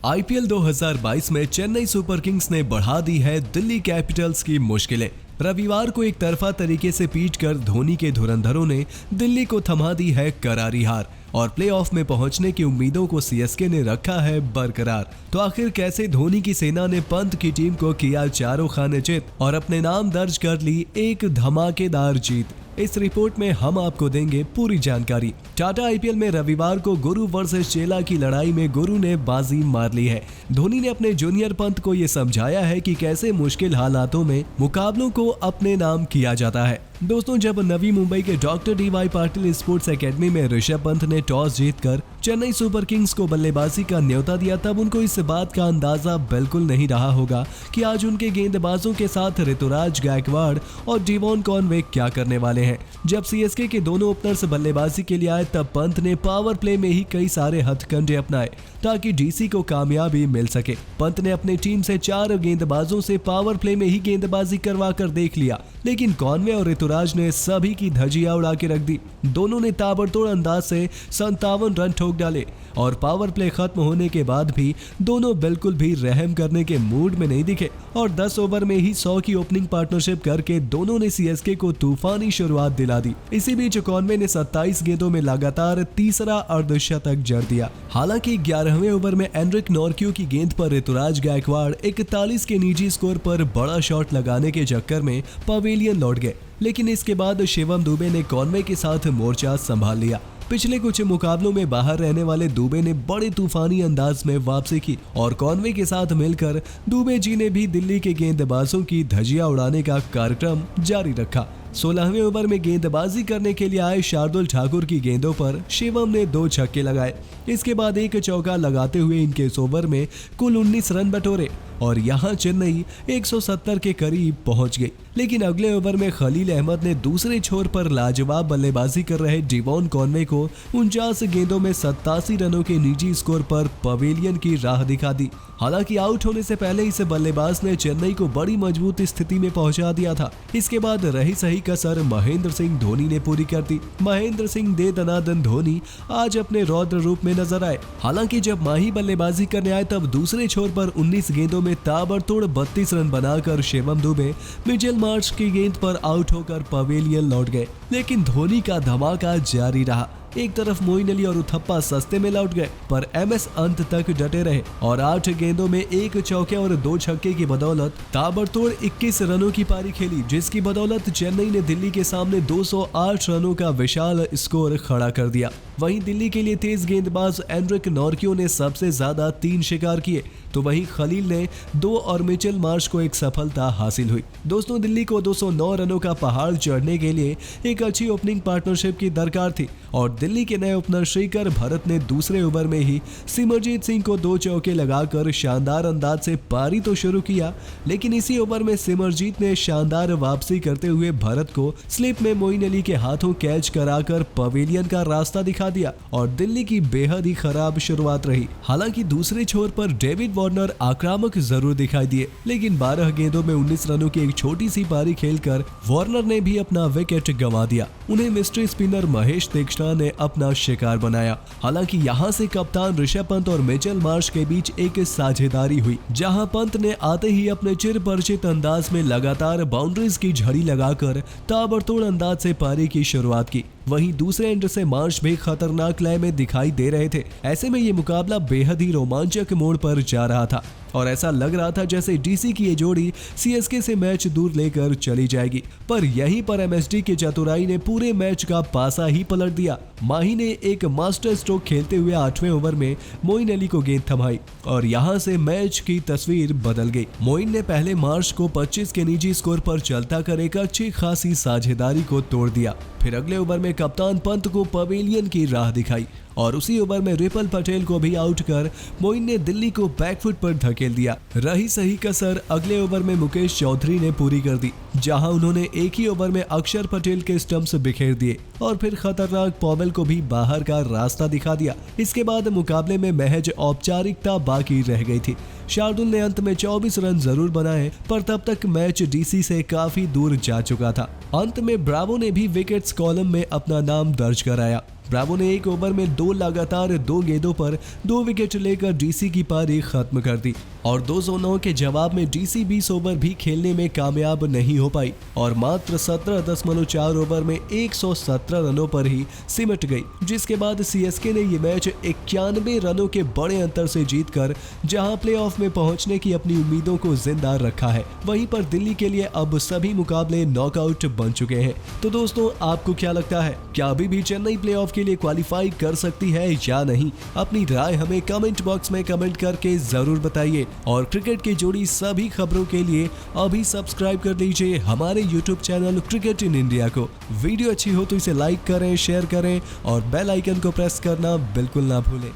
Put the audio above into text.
IPL 2022 में Chennai super Kings ने बढ़ा दी है दिल्ली कैपिटल्स की मुश्किलें। रविवार को एक तरफा तरीके से पीटकर धोनी के धुरंधरों ने दिल्ली को थमा दी है करारी हार और प्लेऑफ में पहुंचने की उम्मीदों को सीएसके ने रखा है बरकरार। तो आखिर कैसे धोनी की सेना ने पंत की टीम को किया चारों खाने चित और अपने नाम दर्ज कर ली एक धमाकेदार जीत, इस रिपोर्ट में हम आपको देंगे पूरी जानकारी। टाटा आईपीएल में रविवार को गुरु वर्सेस चेला की लड़ाई में गुरु ने बाजी मार ली है। धोनी ने अपने जूनियर पंत को ये समझाया है कि कैसे मुश्किल हालातों में मुकाबलों को अपने नाम किया जाता है। दोस्तों, जब नवी मुंबई के doctor DY Patil sports academy में ऋषभ पंत ने टॉस जीतकर चेन्नई सुपर किंग्स को बल्लेबाजी का न्योता दिया, तब उनको इस बात का अंदाजा बिल्कुल नहीं रहा होगा कि आज उनके गेंदबाजों के साथ ऋतुराज गायकवाड़ और डेवॉन कॉनवे क्या करने वाले हैं। जब सीएसके के दोनों ओपनर्स बल्लेबाजी के लिए आए, तब पंत ने पावर प्ले में ही कई सारे हथकंडे अपनाए ताकि डीसी को कामयाबी मिल सके। पंत ने अपनी टीम से 4 गेंदबाजों से पावर प्ले में ही गेंदबाजी करवा कर देख लिया, लेकिन कॉनवे और ऋतुराज ने सभी की धजिया उड़ा के रख दी। दोनों ने ताबड़तोड़ अंदाज से 57 रन ठोक डाले और पावर प्ले खत्म होने के बाद भी दोनों बिल्कुल भी रहम करने के मूड में नहीं दिखे और 10 ओवर में ही 100 की ओपनिंग पार्टनरशिप करके दोनों ने सीएसके को तूफानी शुरुआत दिला दी। इसी बीच कॉनवे ने 27 गेंदों में लगातार तीसरा अर्धशतक जड़ दिया। हालांकि 11वें ओवर में एंड्रिक नॉर्क्यू की गेंद पर ऋतुराज गायकवाड़ 41 के निजी स्कोर पर बड़ा शॉट लगाने के चक्कर में पवेलियन लौट गए, लेकिन इसके बाद शिवम दुबे ने कॉनवे के साथ मोर्चा संभाल लिया। पिछले कुछ मुकाबलों में बाहर रहने वाले दुबे ने बड़े तूफानी अंदाज में वापसी की और कॉनवे के साथ मिलकर दुबे जी ने भी दिल्ली के गेंदबाजों की धजिया उड़ाने का कार्यक्रम जारी रखा। 16वें ओवर में गेंदबाजी करने के लिए आए शार्दुल ठाकुर की गेंदों पर शिवम ने 2 छक्के लगाए। इसके बाद एक चौका लगाते हुए इनके इस ओवर में कुल 19 रन बटोरे और यहां चेन्नई 170 के करीब पहुंच गई। लेकिन अगले ओवर में खलील अहमद ने दूसरे छोर पर लाजवाब बल्लेबाजी कर रहे डेवॉन कॉनवे को 49 गेंदों में 87 रनों के निजी स्कोर पर पवेलियन की राह दिखा दी। हालांकि आउट होने से पहले इस बल्लेबाज ने चेन्नई को बड़ी मजबूत स्थिति में पहुंचा दिया था। इसके बाद रही सही कसर महेंद्र सिंह धोनी ने पूरी कर दी। महेंद्र सिंह दे दनादन धोनी आज अपने रौद्र रूप में नजर आए। हालांकि जब माही बल्लेबाजी करने आए, तब दूसरे छोर पर 19 गेंदों में ताबड़तोड़ 32 रन बनाकर शिवम दुबे मिचेल मार्श की गेंद पर आउट होकर पवेलियन लौट गए। लेकिन धोनी का धमाका जारी रहा। एक तरफ मोइन अली और उथप्पा सस्ते में लौट गए, पर एमएस अंत तक डटे रहे और 8 गेंदों में 1 चौके और 2 छक्के की बदौलत ताबड़तोड़ 21 रनों की पारी खेली, जिसकी बदौलत चेन्नई ने दिल्ली के सामने 208 रनों का विशाल स्कोर खड़ा कर दिया। वहीं दिल्ली के लिए तेज गेंदबाज एंड्रिक नॉर्क्यू ने सबसे ज्यादा 3 शिकार किए, तो वहीं खलील ने 2 और मिचेल मार्श को एक सफलता हासिल हुई। दोस्तों, दिल्ली को 209 रनों का पहाड़ चढ़ने के लिए एक अच्छी ओपनिंग पार्टनरशिप की दरकार थी और दिल्ली के नए ओपनर श्रीकर भरत ने दूसरे ओवर में ही सिमरजीत सिंह को 2 चौके लगाकर शानदार अंदाज से पारी तो शुरू किया, लेकिन इसी ओवर में सिमरजीत ने शानदार वापसी करते हुए भरत को स्लिप में मोइन अली के हाथों कैच कराकर पवेलियन का रास्ता दिखा दिया और दिल्ली की बेहद ही खराब शुरुआत रही। हालांकि दूसरे छोर पर डेविड वार्नर आक्रामक जरूर दिखाई दिए, लेकिन 12 गेंदों में 19 रनों की एक छोटी सी पारी खेलकर वार्नर ने भी अपना विकेट गंवा दिया। उन्हें मिस्ट्री स्पिनर महेश तीक्ष्णा ने अपना शिकार बनाया। हालांकि यहां से कप्तान ऋषभ पंत और मिचेल मार्श के बीच एक साझेदारी हुई, जहां पंत ने आते ही अपने चिरपरिचित अंदाज में लगातार बाउंड्रीज की झड़ी लगाकर ताबड़तोड़ अंदाज से पारी की शुरुआत की। वहीं दूसरे एंड से मार्श भी खतरनाक लय में दिखाई दे रहे थे। ऐसे में ये मुकाबला बेहद ही रोमांचक मोड़ पर जा रहा था और ऐसा लग रहा था जैसे डीसी की ये जोड़ी सीएसके से मैच दूर लेकर चली जाएगी, पर यहीं पर एमएसडी की चतुराई ने पूरे मैच का पासा ही पलट दिया। माही ने एक मास्टर स्ट्रोक खेलते हुए 8वें ओवर में मोइन अली को गेंद थमाई और यहां से मैच की तस्वीर बदल गई। मोइन ने पहले मार्श को 25 के निजी स्कोर पर चलता कर एक अच्छी खासी साझेदारी को तोड़ दिया। फिर अगले ओवर में कप्तान पंत को पवेलियन की राह दिखाई और उसी ओवर में रिपल पटेल को भी आउट कर मोइन ने दिल्ली को बैकफुट पर धकेल दिया। रही सही कसर अगले ओवर में मुकेश चौधरी ने पूरी कर दी, जहां उन्होंने एक ही ओवर में अक्षर पटेल के स्टंप्स बिखेर दिए और फिर खतरनाक पॉवेल को भी बाहर का रास्ता दिखा दिया। इसके बाद मुकाबले में महज औपचारिकता बाकी रह गई थी। शार्दुल ने अंत में 24 रन जरूर बनाए, पर तब तक मैच डीसी से काफी दूर जा चुका था। अंत में ब्रावो ने भी विकेट्स कॉलम में अपना नाम दर्ज कराया। ब्रावो ने एक ओवर में 2 लगातार 2 गेंदों पर 2 विकेट लेकर डीसी की पारी खत्म कर दी और 209 के जवाब में डीसी 20 ओवर भी खेलने में कामयाब नहीं हो पाई और मात्र 17.4 ओवर में 117 रनों पर ही सिमट गई, जिसके बाद सीएसके ने ये मैच 91 रनों के बड़े अंतर से जीतकर जहां प्लेऑफ में पहुंचने की अपनी उम्मीदों को जिंदा रखा है। वहीं पर दिल्ली के लिए अब सभी मुकाबले नॉकआउट बन चुके हैं। तो दोस्तों, आपको क्या लगता है, क्या अभी भी चेन्नई प्लेऑफ के लिए क्वालिफाई कर सकती है या नहीं? अपनी राय हमें कमेंट बॉक्स में कमेंट करके जरूर बताइए और क्रिकेट की जुड़ी सभी खबरों के लिए अभी सब्सक्राइब कर लीजिए हमारे YouTube channel cricket in India को। वीडियो अच्छी हो तो इसे लाइक करें, शेयर करें और बेल आइकन को प्रेस करना बिल्कुल ना भूलें।